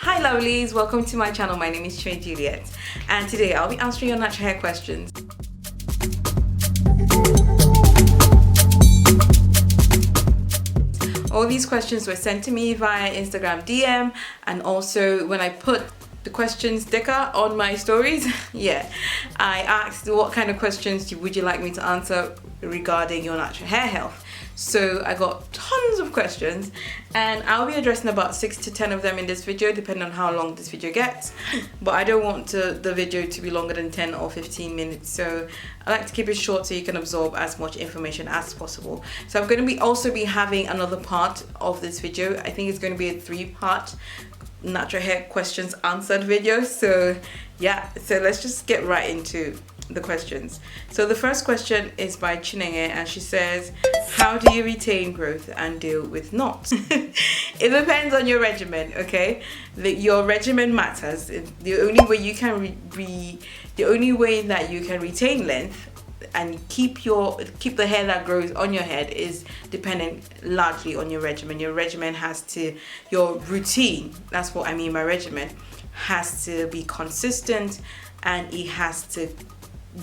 Hi lovelies, welcome to my channel. My name is Juliet and today I'll be answering your natural hair questions. All these questions were sent to me via Instagram DM, and also when I put the question sticker on my stories, I asked what kind of questions would you like me to answer regarding your natural hair health. So I got tons of questions and I'll be addressing about 6 to 10 of them in this video, depending on how long this video gets. But I don't want the video to be longer than 10 or 15 minutes. So I like to keep it short so you can absorb as much information as possible. So I'm going to also be having another part of this video. I think it's going to be a 3-part natural hair questions answered video. So yeah, so let's just get right into the questions. So the first question is by Chinwe and she says, how do you retain growth and deal with knots? It depends on your regimen, okay? Your regimen matters. The only way you can the only way that you can retain length and keep the hair that grows on your head is dependent largely on your regimen. Your regimen your routine, that's what I mean by regimen, has to be consistent and it has to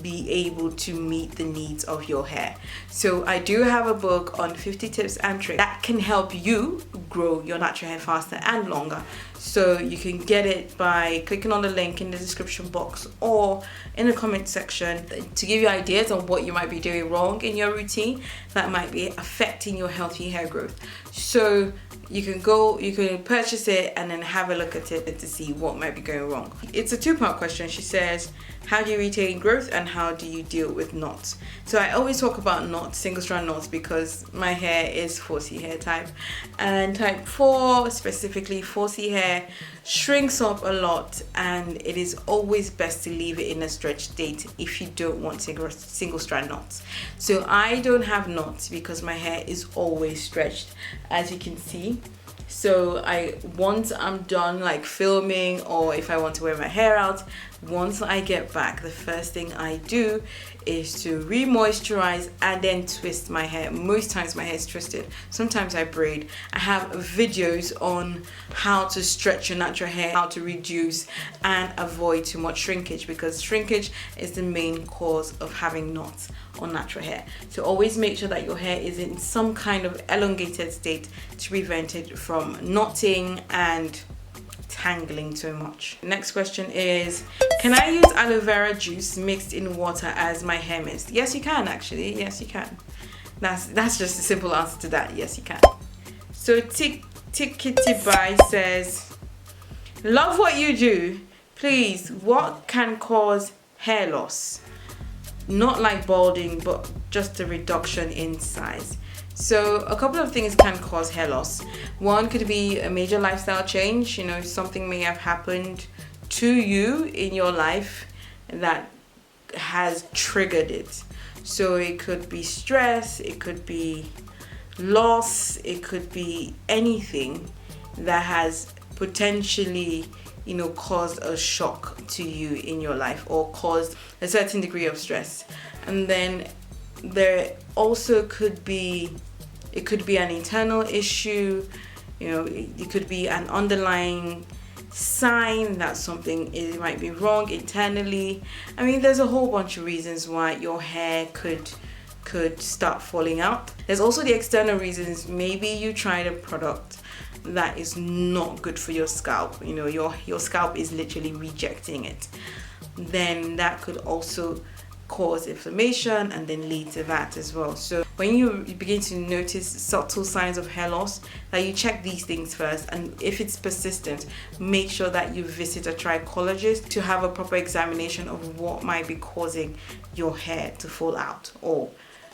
be able to meet the needs of your hair. So I do have a book on 50 tips and tricks that can help you grow your natural hair faster and longer. So you can get it by clicking on the link in the description box or in the comment section to give you ideas on what you might be doing wrong in your routine that might be affecting your healthy hair growth. So you can purchase it and then have a look at it to see what might be going wrong. It's a 2-part question. She says, how do you retain growth and how do you deal with knots? So I always talk about knots, single strand knots, because my hair is 4C hair type, and type 4, specifically 4C hair, shrinks up a lot, and it is always best to leave it in a stretched state if you don't want single strand knots. So I don't have knots because my hair is always stretched, as you can see. So once I'm done like filming, or if I want to wear my hair out, once I get back, the first thing I do is to re-moisturize and then twist my hair. Most times my hair is twisted, sometimes I braid. I have videos on how to stretch your natural hair, how to reduce and avoid too much shrinkage, because shrinkage is the main cause of having knots on natural hair. So always make sure that your hair is in some kind of elongated state to prevent it from knotting and tangling too much. Next question is, can I use aloe vera juice mixed in water as my hair mist? Yes, you can actually. Yes, you can. That's just a simple answer to that. Yes, you can. So Tick Kitty Bye says, love what you do. Please, what can cause hair loss? Not like balding, but just a reduction in size. So a couple of things can cause hair loss. One could be a major lifestyle change. Something may have happened to you in your life that has triggered it. So it could be stress, it could be loss, it could be anything that has potentially caused a shock to you in your life or caused a certain degree of stress. And then there also could be an internal issue. It could be an underlying sign that something might be wrong internally. I mean, there's a whole bunch of reasons why your hair could start falling out. There's also the external reasons. Maybe you tried a product that is not good for your scalp. Your scalp is literally rejecting it. Then that could also cause inflammation and then lead to that as well. So when you begin to notice subtle signs of hair loss, that you check these things first, and if it's persistent, make sure that you visit a trichologist to have a proper examination of what might be causing your hair to fall out or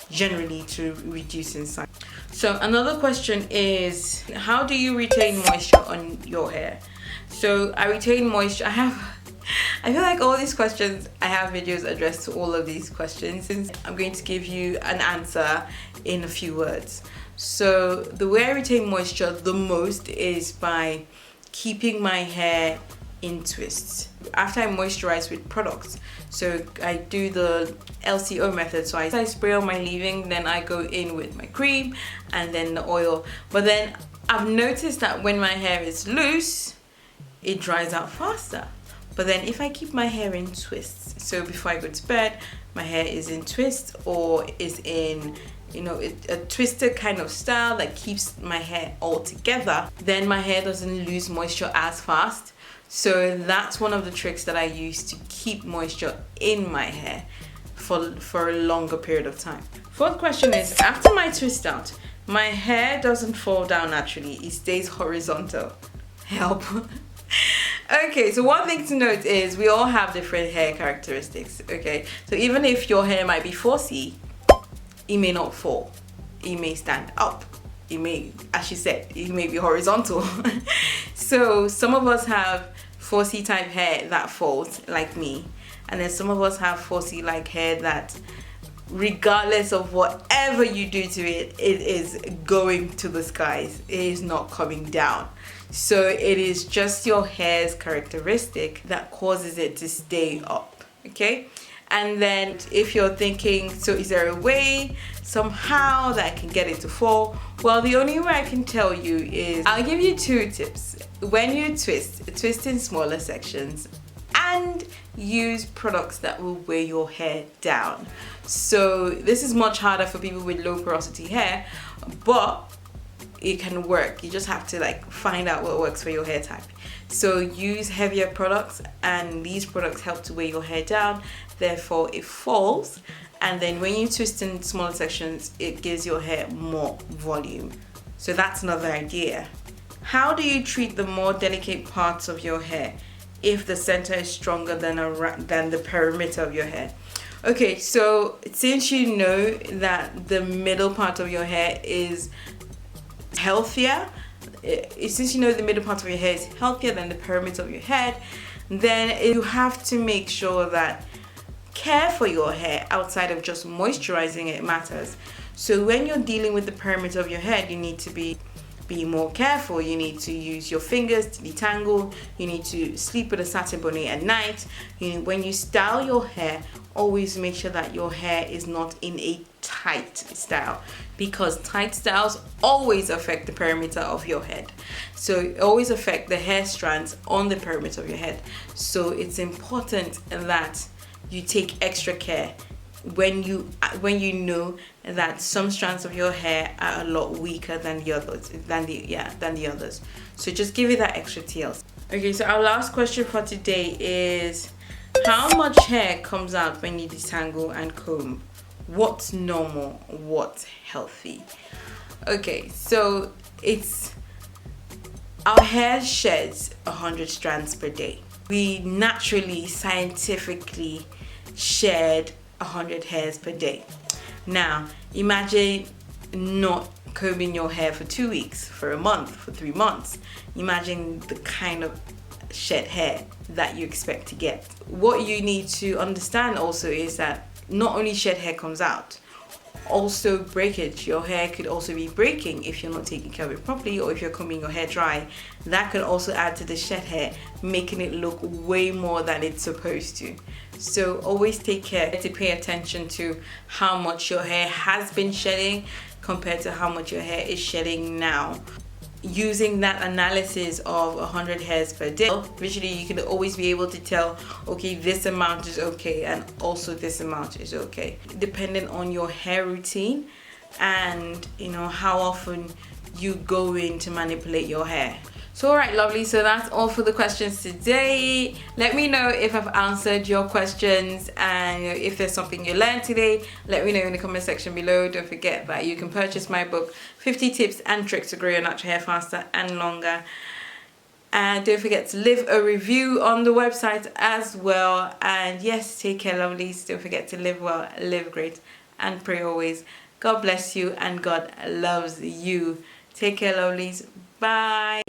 generally to reduce in size. So another question is, how do you retain moisture on your hair? So I retain moisture. I feel like all these questions, I have videos addressed to all of these questions. I'm going to give you an answer in a few words. So the way I retain moisture the most is by keeping my hair in twists. After I moisturize with products, so I do the LCO method. So I spray on my leave-in, then I go in with my cream and then the oil. But then I've noticed that when my hair is loose, it dries out faster. But then if I keep my hair in twists, so before I go to bed, my hair is in twists or is in, a twisted kind of style that keeps my hair all together, then my hair doesn't lose moisture as fast. So that's one of the tricks that I use to keep moisture in my hair for a longer period of time. Fourth question is, after my twist out, my hair doesn't fall down naturally, it stays horizontal. Help. Okay, so one thing to note is we all have different hair characteristics, okay? So even if your hair might be 4C, it may not fall. It may stand up. It may, as she said, it may be horizontal. So some of us have 4C type hair that falls, like me. And then some of us have 4C like hair that, regardless of whatever you do to it, it is going to the skies. It is not coming down. So it is just your hair's characteristic that causes it to stay up, okay? And then if you're thinking, so is there a way somehow that I can get it to fall? Well, the only way I can tell you is, I'll give you 2 tips. When you twist in smaller sections and use products that will weigh your hair down. So this is much harder for people with low porosity hair, but it can work. You just have to find out what works for your hair type. So use heavier products, and these products help to weigh your hair down, therefore it falls. And then when you twist in smaller sections, it gives your hair more volume. So that's another idea. How do you treat the more delicate parts of your hair if the center is stronger than the perimeter of your hair? Okay, so since you know that the middle part of your hair is healthier, since you know the middle part of your hair is healthier than the perimeter of your head, then you have to make sure that care for your hair outside of just moisturizing it matters. So when you're dealing with the perimeter of your head, you need to be more careful. You need to use your fingers to detangle. You need to sleep with a satin bonnet at night. When you style your hair, always make sure that your hair is not in a tight style, because tight styles always affect the perimeter of your head. So it always affect the hair strands on the perimeter of your head. So it's important that you take extra care when you know that some strands of your hair are a lot weaker than the others. So just give it that extra TLC. Okay, so our last question for today is, how much hair comes out when you detangle and comb? What's normal? What's healthy? Okay, so our hair sheds 100 strands per day. We naturally, scientifically shed 100 hairs per day. Now, imagine not combing your hair for 2 weeks, for a month, for 3 months. Imagine the kind of shed hair that you expect to get. What you need to understand also is that not only shed hair comes out, also breakage. Your hair could also be breaking if you're not taking care of it properly, or if you're combing your hair dry. That could also add to the shed hair, making it look way more than it's supposed to. So always take care to pay attention to how much your hair has been shedding compared to how much your hair is shedding now. Using that analysis of 100 hairs per day, visually you can always be able to tell, okay, this amount is okay and also this amount is okay, depending on your hair routine and how often you go in to manipulate your hair. So alright, lovely, so that's all for the questions today. Let me know if I've answered your questions, and if there's something you learned today, let me know in the comment section below. Don't forget that you can purchase my book, 50 Tips and Tricks to Grow Your Natural Hair Faster and Longer. And don't forget to leave a review on the website as well. And yes, take care, lovelies. Don't forget to live well, live great, and pray always. God bless you and God loves you. Take care, lovelies. Bye.